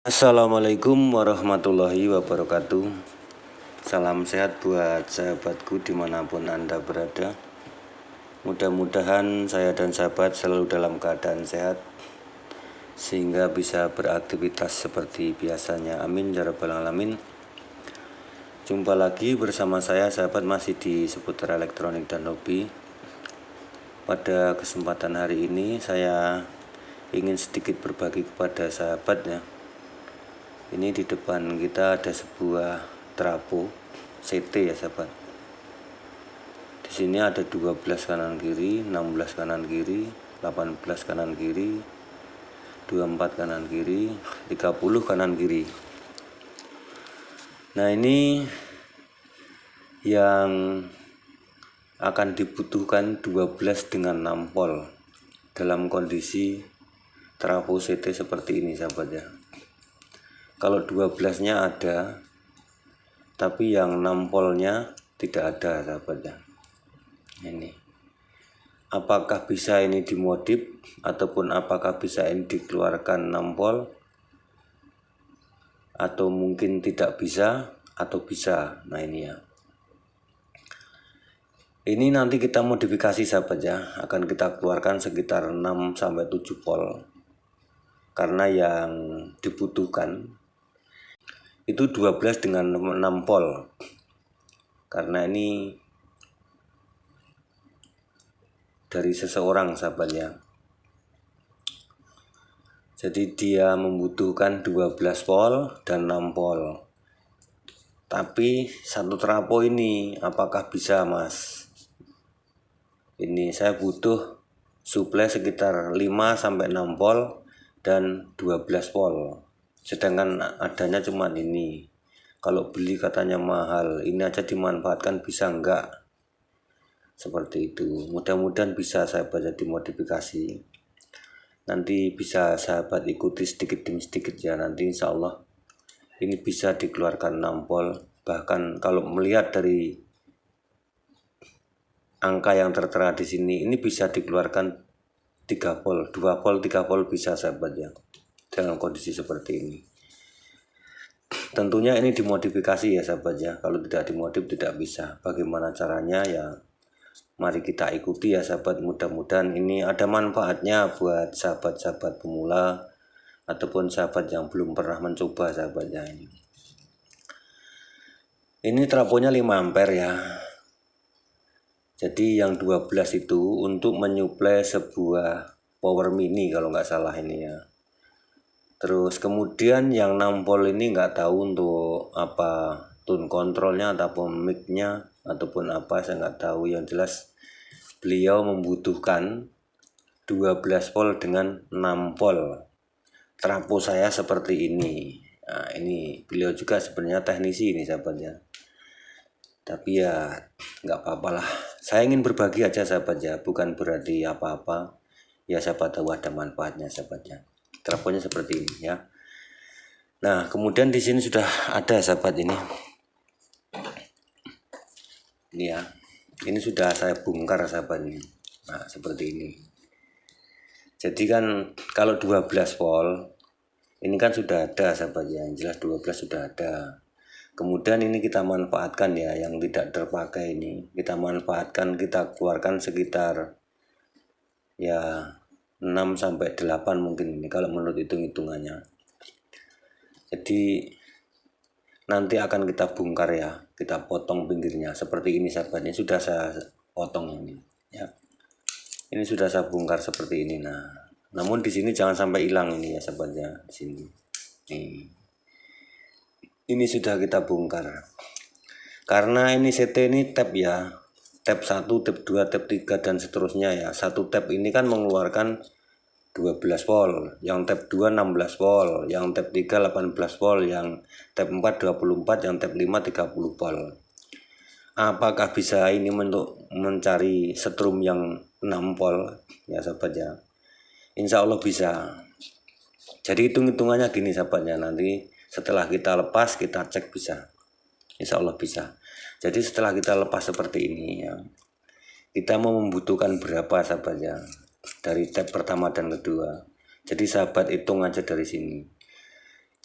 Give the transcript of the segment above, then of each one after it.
Assalamualaikum warahmatullahi wabarakatuh. Salam sehat buat sahabatku dimanapun Anda berada. Mudah-mudahan saya dan sahabat selalu dalam keadaan sehat sehingga bisa beraktivitas seperti biasanya. Amin ya rabbal alamin. Jumpa lagi bersama saya sahabat masih di seputar elektronik dan hobi. Pada kesempatan hari ini saya ingin sedikit berbagi kepada sahabat ya. Ini di depan kita ada sebuah trafo CT ya sahabat. Di sini ada 12 kanan kiri, 16 kanan kiri, 18 kanan kiri, 24 kanan kiri, 30 kanan kiri. Nah, ini yang akan dibutuhkan 12 dengan 6 volt dalam kondisi trafo CT seperti ini sahabat ya. Kalau 12-nya ada, tapi yang 6 voltnya tidak ada sahabat ya. Ini apakah bisa ini dimodif ataupun apakah bisa ini dikeluarkan 6 volt atau mungkin tidak bisa atau bisa. Nah ini ya, ini nanti kita modifikasi sahabat ya, akan kita keluarkan sekitar 6-7 volt karena yang dibutuhkan itu 12 dengan 6 volt karena ini dari seseorang sahabat ya. Jadi dia membutuhkan 12 volt dan 6 volt. Tapi satu trafo ini apakah bisa mas? Ini saya butuh suplai sekitar 5-6 volt dan 12 volt. Sedangkan adanya cuma ini. Kalau beli katanya mahal, ini aja dimanfaatkan bisa enggak? Seperti itu. Mudah-mudahan bisa sahabat jadi modifikasi. Nanti bisa sahabat ikuti sedikit demi sedikit ya. Nanti insya Allah ini bisa dikeluarkan 6 volt. Bahkan kalau melihat dari angka yang tertera di sini, ini bisa dikeluarkan 3 volt, 2 volt, 3 volt bisa sahabat ya. Dalam kondisi seperti ini. Tentunya ini dimodifikasi ya sahabat ya. Kalau tidak dimodif tidak bisa. Bagaimana caranya ya? Mari kita ikuti ya sahabat. Mudah-mudahan ini ada manfaatnya buat sahabat-sahabat pemula ataupun sahabat yang belum pernah mencoba sahabatnya ini. Ini trafonya 5 ampere ya. Jadi yang 12 itu untuk menyuplai sebuah power mini kalau nggak salah ini ya. Terus kemudian yang 6 volt ini nggak tahu untuk apa, tune kontrolnya ataupun mic-nya ataupun apa saya nggak tahu. Yang jelas beliau membutuhkan 12 volt dengan 6 volt. Trafo saya seperti ini. Nah, ini beliau juga sebenarnya teknisi ini sahabatnya. Tapi ya nggak apa-apalah. Saya ingin berbagi aja sahabatnya, bukan berarti apa-apa. Ya sahabat tahu ada manfaatnya sahabatnya. Trafonya seperti ini ya. Nah, kemudian di sini sudah ada sahabat ini. Ini ya. Ini sudah saya bongkar sahabat ini. Nah, seperti ini. Jadi kan kalau 12 volt ini kan sudah ada sahabat ya. Yang jelas 12 sudah ada. Kemudian ini kita manfaatkan ya, yang tidak terpakai ini. Kita manfaatkan, kita keluarkan sekitar ya 6-8 mungkin ini kalau menurut hitung-hitungannya. Jadi nanti akan kita bongkar ya, kita potong pinggirnya seperti ini sahabatnya. Sudah saya potong ini ya. Ini sudah saya bongkar seperti ini. Nah, namun di sini jangan sampai hilang ini ya sahabatnya. Di sini nih, ini sudah kita bongkar karena ini CT ini tab ya, tab 1, tab 2, tab 3 dan seterusnya ya. Satu tab ini kan mengeluarkan 12 volt, yang tab 2 16 volt, yang tab 3 18 volt, yang tab 4 24, yang tab 5 30 volt. Apakah bisa ini untuk mencari setrum yang 6 volt ya sahabat ya? Insya Allah bisa. Jadi hitung-hitungannya gini sahabatnya, nanti setelah kita lepas kita cek bisa. Insya Allah bisa. Jadi setelah kita lepas seperti ini ya, kita mau membutuhkan berapa sahabat ya dari tab pertama dan kedua. Jadi sahabat hitung aja dari sini.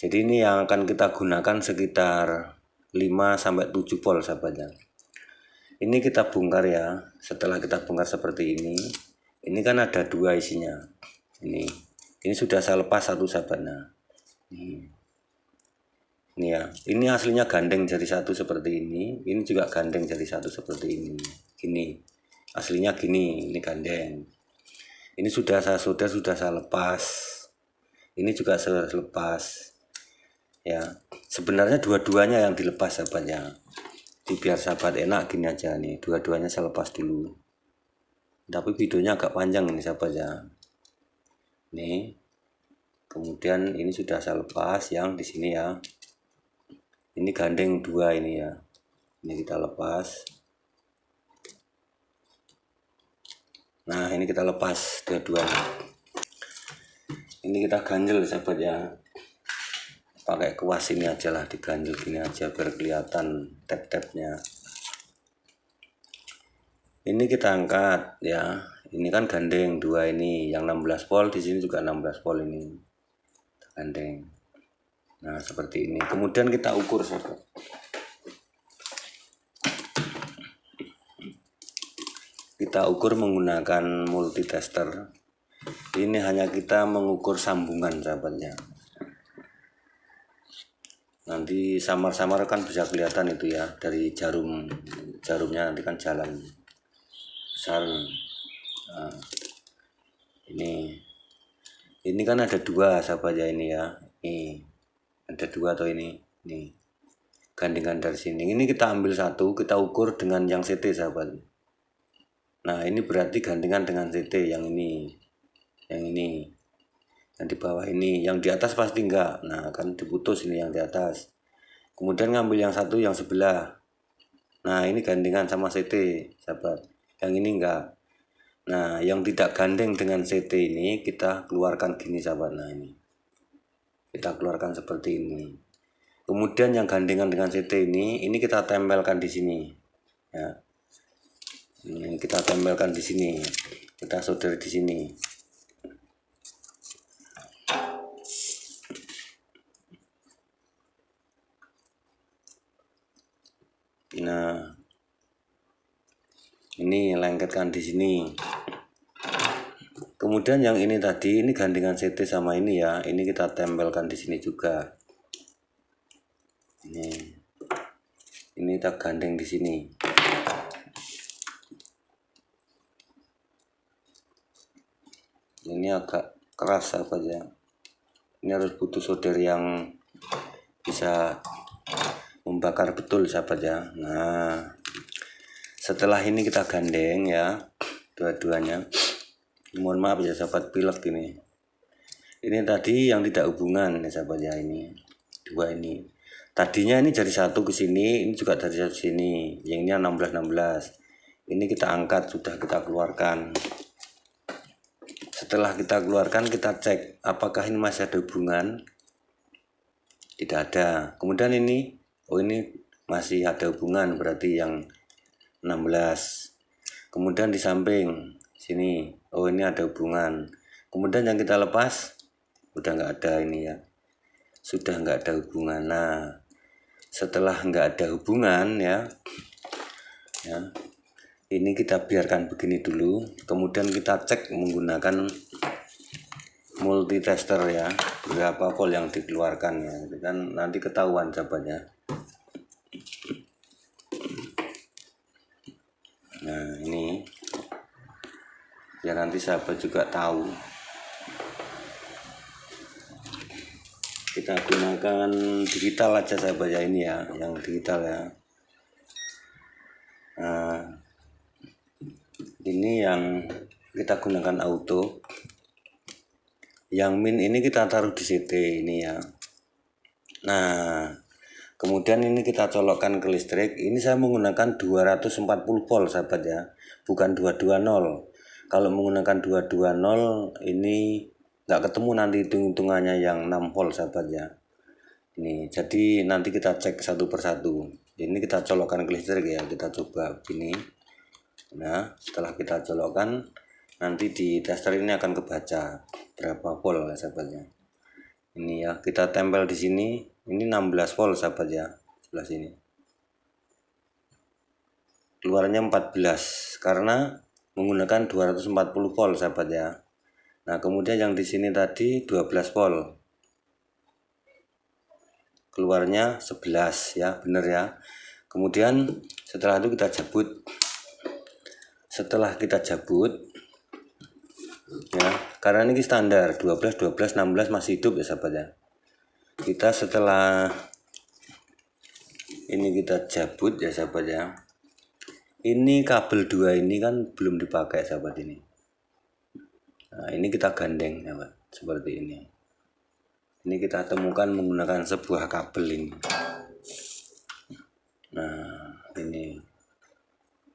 Jadi ini yang akan kita gunakan sekitar 5-7 volt sahabatnya. Ini kita bongkar ya. Setelah kita bongkar seperti ini kan ada dua isinya. Ini sudah saya lepas satu sahabatnya. Ini ya, ini aslinya gandeng jadi satu seperti ini juga gandeng jadi satu seperti ini. Gini, aslinya gini, ini gandeng. Ini sudah saya lepas. Ini juga saya lepas. Ya, sebenarnya dua-duanya yang dilepas sahabatnya. Biar sahabat enak gini aja nih, dua-duanya saya lepas dulu. Tapi videonya agak panjang ini sahabatnya. Nih, kemudian ini sudah saya lepas yang di sini ya. Ini gandeng dua ini ya. Ini kita lepas. Nah, ini kita lepas dua-duanya. Ini kita ganjel sahabat ya. Pakai kuas ini aja lah, diganjel gini aja biar kelihatan tap-tapnya. Ini kita angkat ya. Ini kan gandeng dua ini, yang 16 volt di sini juga 16 volt ini. Gandeng. Nah, seperti ini. Kemudian kita ukur sahabat. Kita ukur menggunakan multitester. Ini hanya kita mengukur sambungan sahabatnya. Nanti samar-samar kan bisa kelihatan itu ya, dari jarumnya nanti kan jalan besar. Nah, ini kan ada dua sahabat ya, ini ya, ini ada dua atau ini gandengan dari sini. Ini kita ambil satu, kita ukur dengan yang CT sahabat. Nah, ini berarti gandengan dengan CT yang ini yang di bawah ini, yang di atas pasti enggak. Nah, kan diputus ini yang di atas. Kemudian ngambil yang satu yang sebelah. Nah, ini gandengan sama CT sahabat, yang ini enggak. Nah, yang tidak gandeng dengan CT ini kita keluarkan gini sahabat. Nah, ini kita keluarkan seperti ini. Kemudian yang gandengan dengan CT ini kita tempelkan di sini ya. Ini kita tempelkan di sini, kita solder di sini. Nah, ini lengketkan di sini. Kemudian yang ini tadi, ini gandengan CT sama ini ya, ini kita tempelkan di sini juga. Ini kita gandeng di sini. Ini agak keras apa ya? Ini harus butuh solder yang bisa membakar betul sahabat ya. Nah, setelah ini kita gandeng ya, dua-duanya. Mohon maaf ya sahabat, pilek ini. Ini tadi yang tidak hubungan ya sahabat ya, ini dua ini. Tadinya ini dari satu ke sini, ini juga dari satu sini. Yang ini 16. Ini kita angkat, sudah kita keluarkan. Setelah kita keluarkan, kita cek apakah ini masih ada hubungan. Tidak ada. Kemudian ini, oh ini masih ada hubungan, berarti yang 16. Kemudian di samping sini, oh ini ada hubungan. Kemudian yang kita lepas udah nggak ada ini ya, sudah nggak ada hubungan. Nah, setelah nggak ada hubungan ya, ini kita biarkan begini dulu. Kemudian kita cek menggunakan multitester ya, berapa volt yang dikeluarkan ya, itu kan nanti ketahuan sahabatnya. Nah, ini ya, nanti sahabat juga tahu. Kita gunakan digital aja sahabat ya, ini ya, yang digital ya. Nah, ini yang kita gunakan auto. Yang min ini kita taruh di CT ini ya. Nah, kemudian ini kita colokkan ke listrik. Ini saya menggunakan 240 volt sahabat ya, bukan 220. Kalau menggunakan 220 ini nggak ketemu nanti hitung-hitungannya yang 6 volt sahabat ya. Ini jadi nanti kita cek satu persatu. Ini kita colokkan ke listrik ya, kita coba ini. Nah, setelah kita colokkan, nanti di tester ini akan kebaca berapa volt ya sahabatnya. Ini ya, kita tempel di sini. Ini 16 volt sahabat ya, sebelah sini. Keluarnya 14 karena menggunakan 240 volt sahabat ya. Nah, kemudian yang di sini tadi 12 volt. Keluarnya 11 ya, bener ya. Kemudian setelah itu kita cabut. Setelah kita cabut ya, karena ini standar 12 12 16 masih hidup ya sahabat ya. Kita setelah ini kita cabut ya sahabat ya. Ini kabel 2 ini kan belum dipakai sahabat ini. Nah, ini kita gandeng sahabat seperti ini. Ini kita temukan menggunakan sebuah kabel ini. Nah,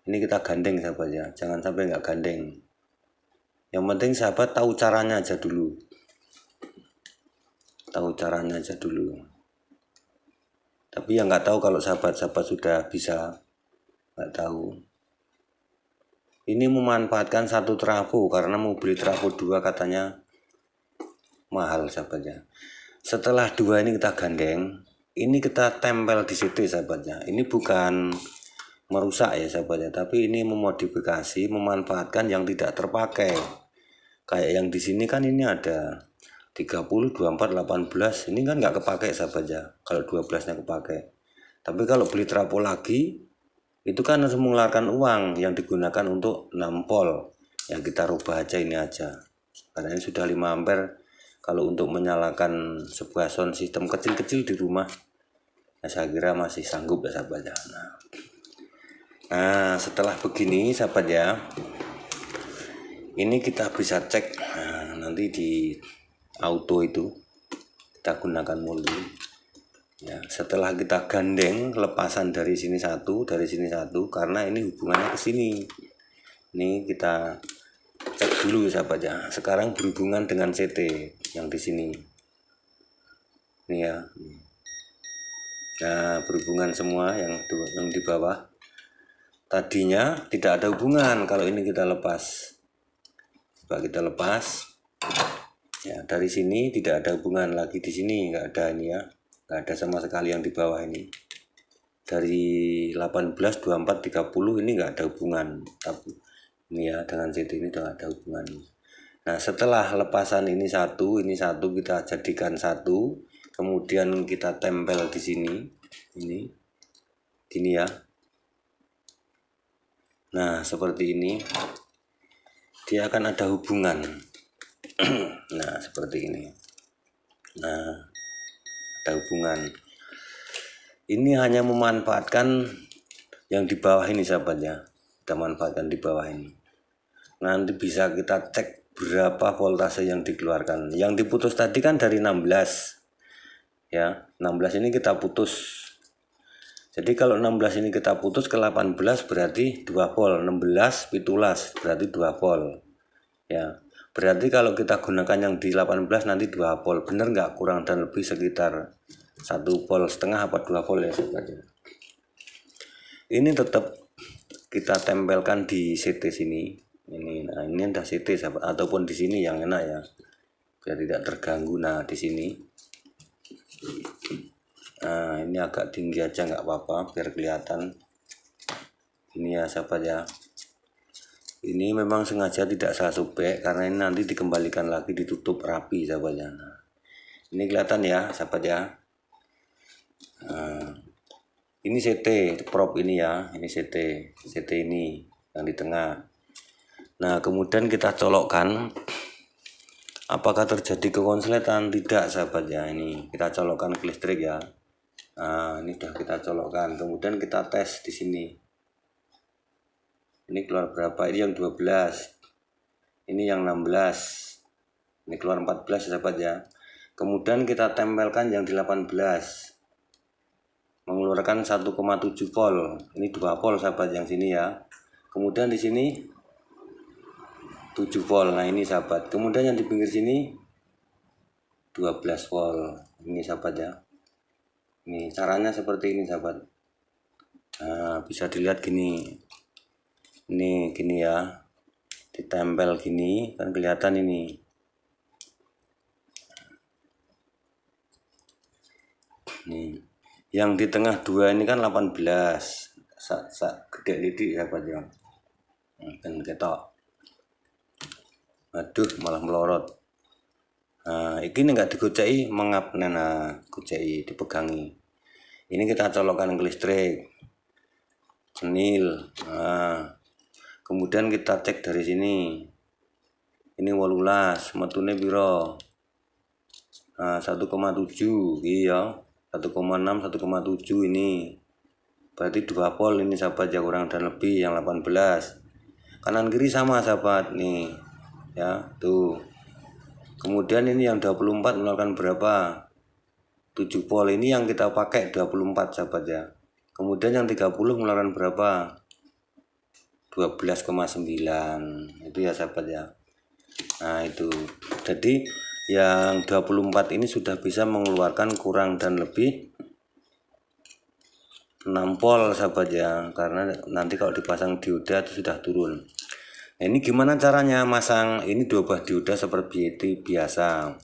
ini kita gandeng sahabat ya, jangan sampai nggak gandeng. Yang penting sahabat tahu caranya aja dulu. Tahu caranya aja dulu. Tapi yang nggak tahu kalau sahabat-sahabat sudah bisa, nggak tahu. Ini memanfaatkan satu trafo karena mau beli trafo 2 katanya mahal sahabatnya. Setelah 2 ini kita gandeng, ini kita tempel di situ sahabatnya. Ini bukan merusak ya sahabatnya, tapi ini memodifikasi, memanfaatkan yang tidak terpakai. Kayak yang di sini kan ini ada 30, 24, 18, ini kan nggak kepakai sahabatnya. Kalau 12-nya kepakai. Tapi kalau beli trafo lagi, itu kan harus mengeluarkan uang yang digunakan untuk 6 volt. Yang kita rubah aja ini aja. Karena ini sudah 5 ampere. Kalau untuk menyalakan sebuah sound system kecil-kecil di rumah, ya saya kira masih sanggup ya sahabat ya. Nah, setelah begini sahabat ya, ini kita bisa cek nanti di auto itu kita gunakan multi. Ya, setelah kita gandeng lepasan dari sini satu, dari sini satu, karena ini hubungannya ke sini. Ini kita cek dulu sahabat ya. Sekarang berhubungan dengan CT yang di sini. Ini ya. Nah, berhubungan semua yang di bawah. Tadinya tidak ada hubungan kalau ini kita lepas. Coba kita lepas. Ya, dari sini tidak ada hubungan lagi di sini, nggak ada ini ya. Nggak ada sama sekali yang di bawah ini. Dari 18, 24, 30 ini nggak ada hubungan. Tapi ini ya dengan CT ini tidak ada hubungan. Nah, setelah lepasan ini satu kita jadikan satu, kemudian kita tempel di sini, ini, gini ya. Nah, seperti ini, dia akan ada hubungan. Nah, seperti ini. Nah, ada hubungan. Ini hanya memanfaatkan yang di bawah ini sahabat ya. Kita manfaatkan di bawah ini. Nanti bisa kita cek berapa voltase yang dikeluarkan. Yang diputus tadi kan dari 16 ya, 16 ini kita putus. Jadi kalau 16 ini kita putus ke 18 berarti 2 volt, 16 17 berarti 2 volt ya. Berarti kalau kita gunakan yang di 18 nanti 2 volt, bener nggak? Kurang dan lebih sekitar 1 volt setengah apa 2 volt ya sahabat. Ini tetap kita tempelkan di CT sini. Nah ini ada CT sahabat, ataupun di sini yang enak ya, biar tidak terganggu. Nah di sini, nah ini agak tinggi aja nggak apa-apa biar kelihatan. Ini ya sahabat ya. Ini memang sengaja tidak saya sobek karena ini nanti dikembalikan lagi, ditutup rapi sahabat ya. Nah, ini kelihatan ya sahabat ya. Nah, ini CT prop ini ya, ini CT ini yang di tengah. Nah, kemudian kita colokkan. Apakah terjadi kekonsletan? Tidak sahabat ya. Ini kita colokkan ke listrik ya. Nah, ini sudah kita colokkan. Kemudian kita tes di sini. Ini keluar berapa? Ini yang 12. Ini yang 16. Ini keluar 14 sahabat ya. Kemudian kita tempelkan yang di 18. Mengeluarkan 1,7 volt. Ini 2 volt sahabat yang sini ya. Kemudian di sini 7 volt. Nah ini sahabat. Kemudian yang di pinggir sini 12 volt. Ini sahabat ya. Ini caranya seperti ini sahabat. Nah bisa dilihat gini. Ini gini ya. Ditempel gini kan kelihatan ini. Nih, yang di tengah 2 ini kan 18. Gede didik ya Pak ya. Dan ketok. Aduh, malah melorot. Nah, ini enggak digoceki mengap, nah goceki dipegangi. Ini kita colokkan ke listrik. Cenil. Nah, kemudian kita cek dari sini. Ini 18, metune piro? Nah, 1,7 iya. 1,6 1,7 ini. Berarti 2 volt ini sahabat ya, kurang dan lebih yang 18. Kanan kiri sama sahabat nih. Ya, tuh. Kemudian ini yang 24 mengeluarkan berapa? 7 volt ini yang kita pakai 24 sahabat ya. Kemudian yang 30 mengeluarkan berapa? 12,9. Itu ya sahabat ya. Nah, itu. Jadi yang 24 ini sudah bisa mengeluarkan kurang dan lebih 6 volt sahabat ya. Karena nanti kalau dipasang dioda itu sudah turun. Nah, ini gimana caranya masang ini 2 buah dioda seperti biasa.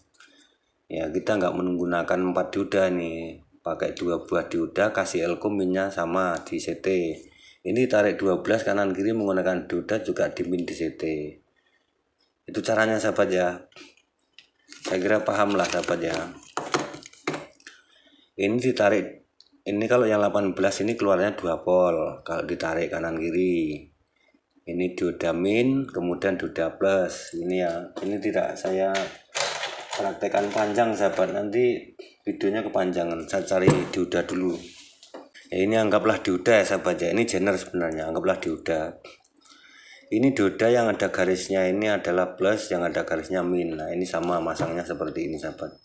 Ya, kita nggak menggunakan 4 dioda nih. Pakai 2 buah dioda, kasih elko minnya sama di CT. Ini tarik 12 kanan kiri menggunakan dioda juga di min di CT. Itu caranya sahabat ya. Saya kira paham lah sahabat ya. Ini ditarik. Ini kalau yang 18 ini keluarnya 2 volt kalau ditarik kanan kiri. Ini dioda min, kemudian dioda plus. Ini ya. Ini tidak saya praktekkan panjang sahabat, nanti videonya kepanjangan. Saya cari dioda dulu. Ya, ini anggaplah dioda ya sahabat ya. Ini jener sebenarnya, anggaplah dioda. Ini dioda yang ada garisnya ini adalah plus, yang ada garisnya min. Nah, ini sama masangnya seperti ini sahabat.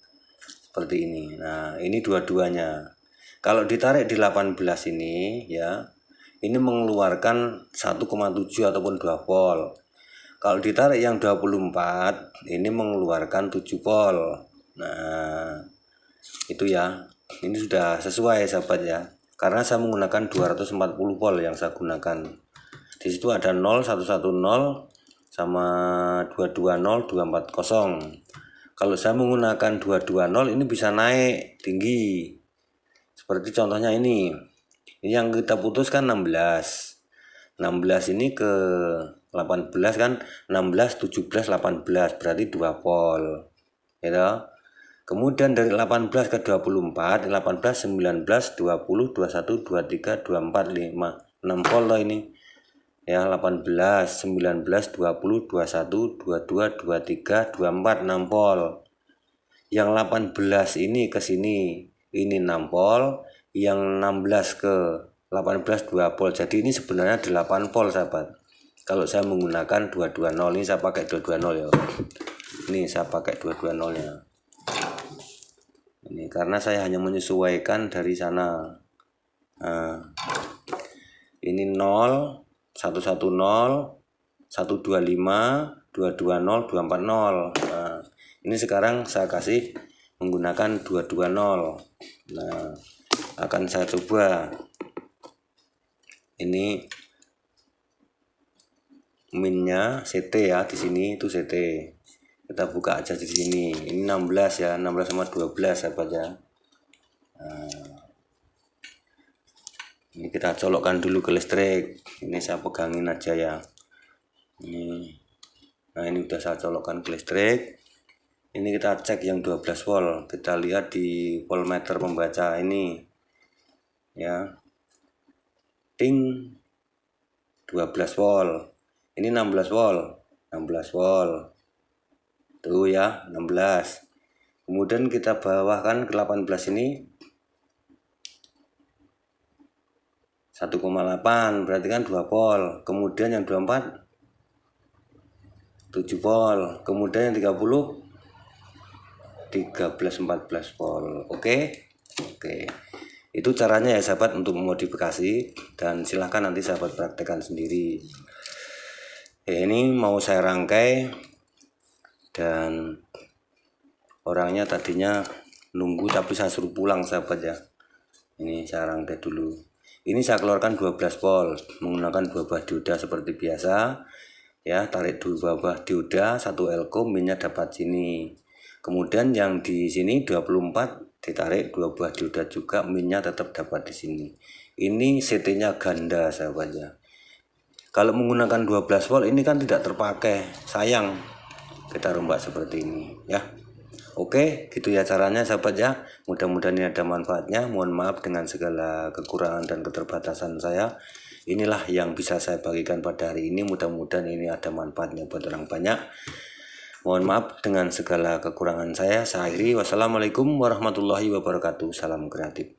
Seperti ini. Nah, ini dua-duanya. Kalau ditarik di 18 ini ya, ini mengeluarkan 1,7 ataupun 2 volt. Kalau ditarik yang 24 ini mengeluarkan 7 volt. Nah, itu ya. Ini sudah sesuai sahabat ya. Karena saya menggunakan 240 volt yang saya gunakan. Di situ ada 0, 110 sama 220, 240. Kalau saya menggunakan 220 ini bisa naik tinggi. Seperti contohnya ini. Ini yang kita putuskan 16. 16 ini ke 18 kan 16, 17, 18 berarti 2 volt. Ya. Kemudian dari 18 ke 24, 18, 19, 20, 21, 23, 24, 5, 6 volt loh ini. Ya, 18, 19, 20, 21, 22, 23, 24, 6 volt. Yang 18 ini ke sini, ini 6 volt, yang 16 ke 18 2 volt. Jadi ini sebenarnya 8 volt sahabat. Kalau saya menggunakan 220 ini saya pakai 220 ya. Ini saya pakai 220 nya. Ini karena saya hanya menyesuaikan dari sana. Nah, ini 0, 110, 125, 220, 240. Nah, ini sekarang saya kasih menggunakan 220. Nah, akan saya coba. Ini minnya CT ya, di sini itu CT. Kita buka aja di sini. Ini 16 ya, 16 sama 12 sahabat ya. Nah, ini kita colokkan dulu ke listrik. Ini saya pegangin aja ya. Ini. Nah, ini udah saya colokkan ke listrik. Ini kita cek yang 12 volt. Kita lihat di voltmeter pembaca ini. Ya. Ting 12 volt. Ini 16 volt. 16 volt. Tuh ya, 16. Kemudian kita bawahkan ke 18 ini 1,8 berarti kan 2 volt. Kemudian yang 24 7 volt. Kemudian yang 30 13 14 volt. Oke. Itu caranya ya sahabat untuk memodifikasi, dan silahkan nanti sahabat praktekkan sendiri. Ini mau saya rangkai, dan orangnya tadinya nunggu tapi saya suruh pulang sahabat ya. Ini saya rangkai dulu. Ini saya keluarkan 12 volt menggunakan 2 buah dioda seperti biasa ya. Tarik 2 buah dioda, 1 elko, minnya dapat sini. Kemudian yang di sini 24 ditarik 2 buah dioda juga, minnya tetap dapat di sini. Ini CT-nya ganda sahabat ya. Kalau menggunakan 12 volt ini kan tidak terpakai, sayang. Kita rombak seperti ini ya. Oke, gitu ya caranya sahabat ya. Mudah-mudahan ini ada manfaatnya. Mohon maaf dengan segala kekurangan dan keterbatasan saya. Inilah yang bisa saya bagikan pada hari ini. Mudah-mudahan ini ada manfaatnya buat orang banyak. Mohon maaf dengan segala kekurangan saya. Saya akhiri. Wassalamualaikum warahmatullahi wabarakatuh. Salam kreatif.